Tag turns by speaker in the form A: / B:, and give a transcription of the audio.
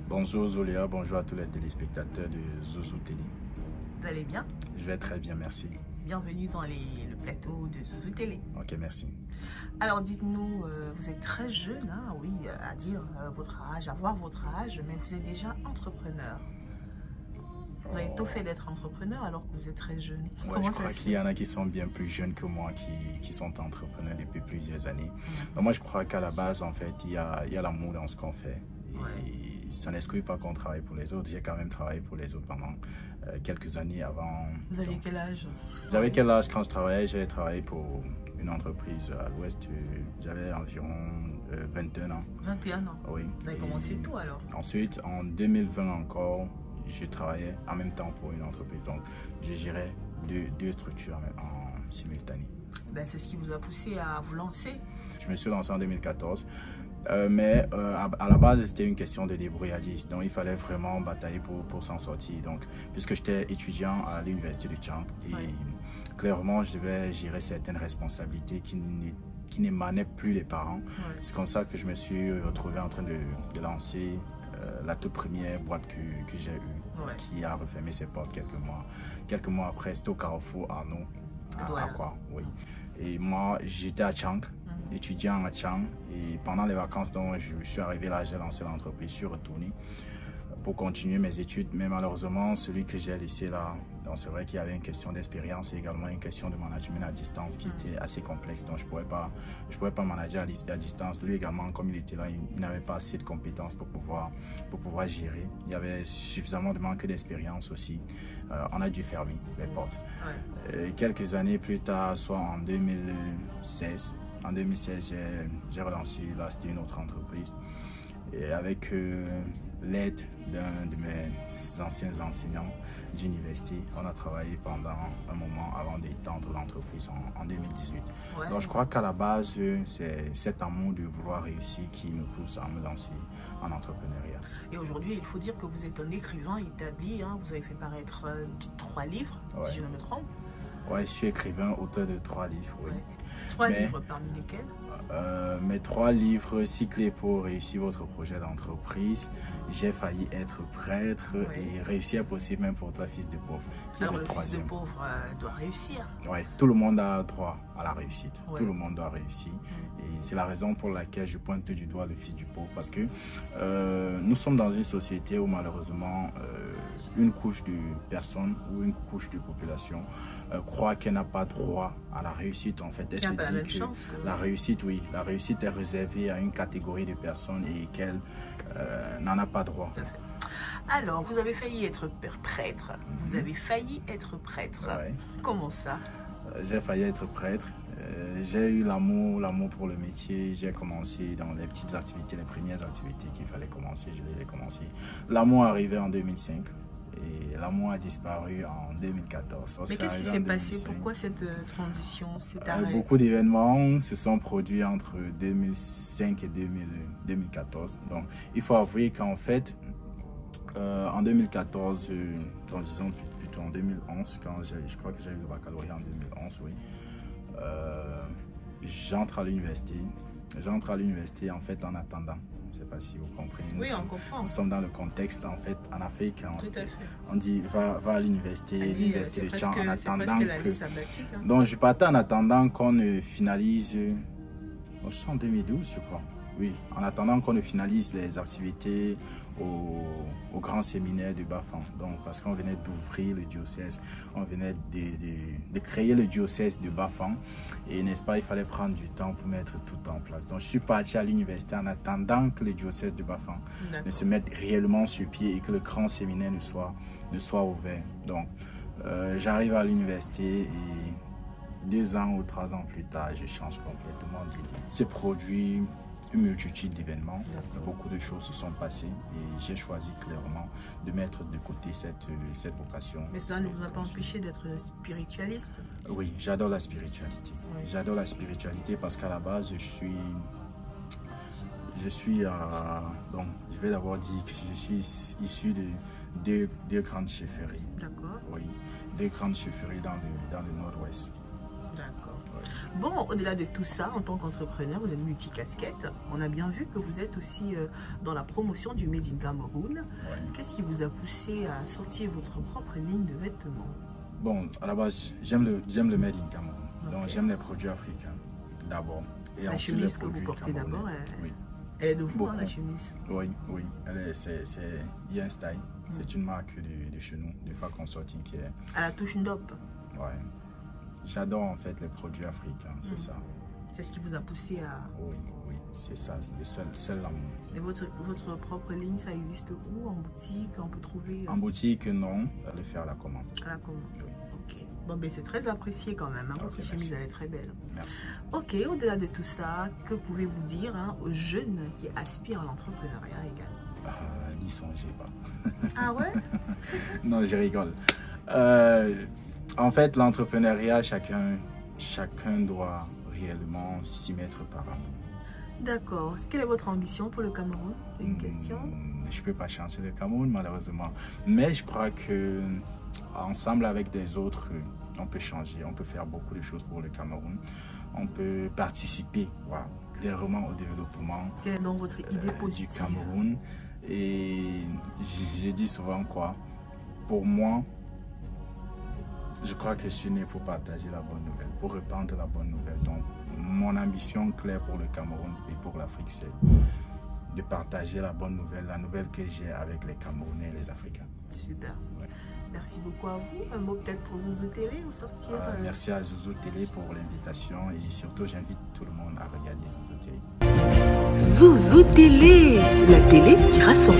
A: Bonjour Zolia, bonjour à tous les téléspectateurs de Zouzou Télé.
B: Vous allez bien?
A: Je vais très bien, merci.
B: Bienvenue dans le plateau de Zouzou Télé.
A: Ok, merci.
B: Alors dites-nous, vous êtes très jeune, hein, oui, à dire votre âge, à voir votre âge, mais vous êtes déjà entrepreneur. Vous avez tout fait d'être entrepreneur alors que vous êtes très jeune.
A: Ouais, je crois qu'il y en a qui sont bien plus jeunes que moi, qui sont entrepreneurs depuis plusieurs années. Donc moi, je crois qu'à la base, en fait, il y a l'amour dans ce qu'on fait. Et ça n'exclut pas qu'on travaille pour les autres. J'ai quand même travaillé pour les autres pendant quelques années avant.
B: Vous aviez quel âge?
A: J'avais quel âge quand je travaillais? J'ai travaillé pour une entreprise à l'ouest. J'avais environ 21 ans.
B: 21 ans?
A: Oui.
B: Vous avez commencé tôt alors?
A: Ensuite, en 2020 encore, je travaillais en même temps pour une entreprise. Donc, je gérais deux structures en simultané.
B: Ben, c'est ce qui vous a poussé à vous lancer?
A: Je me suis lancé en 2014. Mais à la base, c'était une question de débrouillardise. Donc, il fallait vraiment batailler pour s'en sortir. Donc, puisque j'étais étudiant à l'université de Tchang, et clairement, je devais gérer certaines responsabilités qui n'émanaient plus des parents. C'est comme ça que je me suis retrouvé en train de lancer la toute première boîte que j'ai eue, qui a refermé ses portes quelques mois après. C'était au Carrefour Arnaud, à quoi, oui. Et moi, j'étais à Tchang, étudiant à Tchang, et pendant les vacances, donc, je suis arrivé là, j'ai lancé l'entreprise, je suis retourné pour continuer mes études, mais malheureusement, celui que j'ai laissé là, donc c'est vrai qu'il y avait une question d'expérience et également une question de management à distance qui était assez complexe, donc je pouvais pas manager à distance. Lui également, comme il était là, il n'avait pas assez de compétences pour pouvoir gérer. Il y avait suffisamment de manque d'expérience aussi. On a dû fermer les portes. Quelques années plus tard, soit en 2016, j'ai relancé, là c'était une autre entreprise, et avec l'aide d'un de mes anciens enseignants d'université, on a travaillé pendant un moment avant d'étendre l'entreprise en 2018. Donc je crois qu'à la base, c'est cet amour de vouloir réussir qui me pousse à me lancer en entrepreneuriat.
B: Et aujourd'hui, il faut dire que vous êtes un écrivain établi, hein, vous avez fait paraître 3 livres, si je ne me trompe.
A: Oui, je suis écrivain, auteur de 3 livres, oui.
B: 3 livres parmi lesquels?
A: Mes 3 livres, 6 clés pour réussir votre projet d'entreprise. J'ai failli être prêtre et réussir possible même pour toi, fils de pauvre.
B: Alors le fils de pauvre doit réussir.
A: Oui, tout le monde a droit à la réussite. Tout le monde doit réussir. Et c'est la raison pour laquelle je pointe du doigt le fils du pauvre. Parce que nous sommes dans une société où malheureusement une couche de personnes ou une couche de population croit qu'elle n'a pas droit à la réussite. En fait, elle se dit que la réussite, la réussite est réservée à une catégorie de personnes et qu'elle n'en a pas droit.
B: Alors, vous avez failli être prêtre. Vous avez failli être prêtre. Comment ça?
A: J'ai failli être prêtre. J'ai eu l'amour pour le métier. J'ai commencé dans les petites activités, les premières activités qu'il fallait commencer. Je les ai commencées. L'amour arrivait en 2005. Et l'amour a disparu en 2014.
B: Mais qu'est-ce qui s'est passé? Pourquoi cette transition, cet arrêt?
A: Beaucoup d'événements se sont produits entre 2005 et 2014. Donc, il faut avouer qu'en fait, en 2014, donc disons plutôt en 2011, quand je crois que j'ai eu le baccalauréat en 2011, j'entre à l'université. J'entre à l'université en fait en attendant. Je ne sais pas si vous comprenez.
B: Oui, on comprend.
A: Nous sommes dans le contexte, en fait, en Afrique, on dit va à l'université, l'université de Tchang, en attendant que...
B: sabbatique, hein.
A: Donc, je partais en attendant qu'on ne finalise... Je suis en 2012, je crois. Oui, en attendant qu'on ne finalise les activités au grand séminaire de Bafang. Donc, parce qu'on venait d'ouvrir le diocèse, on venait de créer le diocèse de Bafang. Et n'est-ce pas, il fallait prendre du temps pour mettre tout en place. Donc, je suis parti à l'université en attendant que le diocèse de Bafang ne se mette réellement sur pied et que le grand séminaire ne soit ouvert. Donc, j'arrive à l'université et 2 ans ou 3 ans plus tard, je change complètement d'idée. Ce produit une multitude d'événements, beaucoup de choses se sont passées et j'ai choisi clairement de mettre de côté cette vocation.
B: Mais cela ne vous a pas empêché d'être spiritualiste?
A: Oui, j'adore la spiritualité. J'adore la spiritualité parce qu'à la base, donc je vais d'abord dire que je suis issu de deux grandes chefferies.
B: D'accord.
A: Oui, 2 grandes chefferies dans le nord-ouest.
B: D'accord. Bon, au-delà de tout ça, en tant qu'entrepreneur, vous êtes multicasquette. On a bien vu que vous êtes aussi dans la promotion du Made in Cameroun.
A: Ouais.
B: Qu'est-ce qui vous a poussé à sortir votre propre ligne de vêtements?
A: Bon, à la base, j'aime le Made in Cameroun.
B: Okay.
A: Donc, j'aime les produits africains d'abord. Et
B: la
A: ensuite,
B: chemise que vous portez d'abord,
A: oui.
B: Elle est de vous, hein, la chemise?
A: Oui, oui. Il y a un style. C'est une marque de chez nous, de Fa Consulting qui est...
B: À la touche d'op.
A: Ouais. J'adore en fait les produits africains, c'est ça.
B: C'est ce qui vous a poussé à...
A: Oui, oui, c'est ça, le seul amour.
B: Et votre propre ligne, ça existe où? En boutique, on peut trouver...
A: En boutique, non, le faire à la commande.
B: À la commande,
A: oui.
B: Ok. Bon, ben c'est très apprécié quand même, hein. Votre chemise, elle est très belle.
A: Merci.
B: Ok, au-delà de tout ça, que pouvez-vous dire hein, aux jeunes qui aspirent à l'entrepreneuriat également?
A: N'y songez pas.
B: Ah ouais?
A: Non, je rigole. En fait, l'entrepreneuriat, chacun doit réellement s'y mettre par amour.
B: D'accord. Quelle est votre ambition pour le Cameroun? Une question?
A: Je ne peux pas changer le Cameroun, malheureusement. Mais je crois que ensemble avec des autres, on peut changer. On peut faire beaucoup de choses pour le Cameroun. On peut participer clairement au développement
B: Quelle est donc votre idée positive
A: du Cameroun. Et je dis souvent pour moi, je crois que je suis né pour partager la bonne nouvelle, pour répandre la bonne nouvelle. Donc, mon ambition claire pour le Cameroun et pour l'Afrique, c'est de partager la bonne nouvelle, la nouvelle que j'ai avec les Camerounais et les Africains.
B: Super.
A: Ouais.
B: Merci beaucoup à vous. Un mot peut-être pour Zouzou Télé ou sortir
A: Merci à Zouzou Télé pour l'invitation et surtout, j'invite tout le monde à regarder Zouzou Télé.
C: Zouzou Télé, la télé qui rassemble.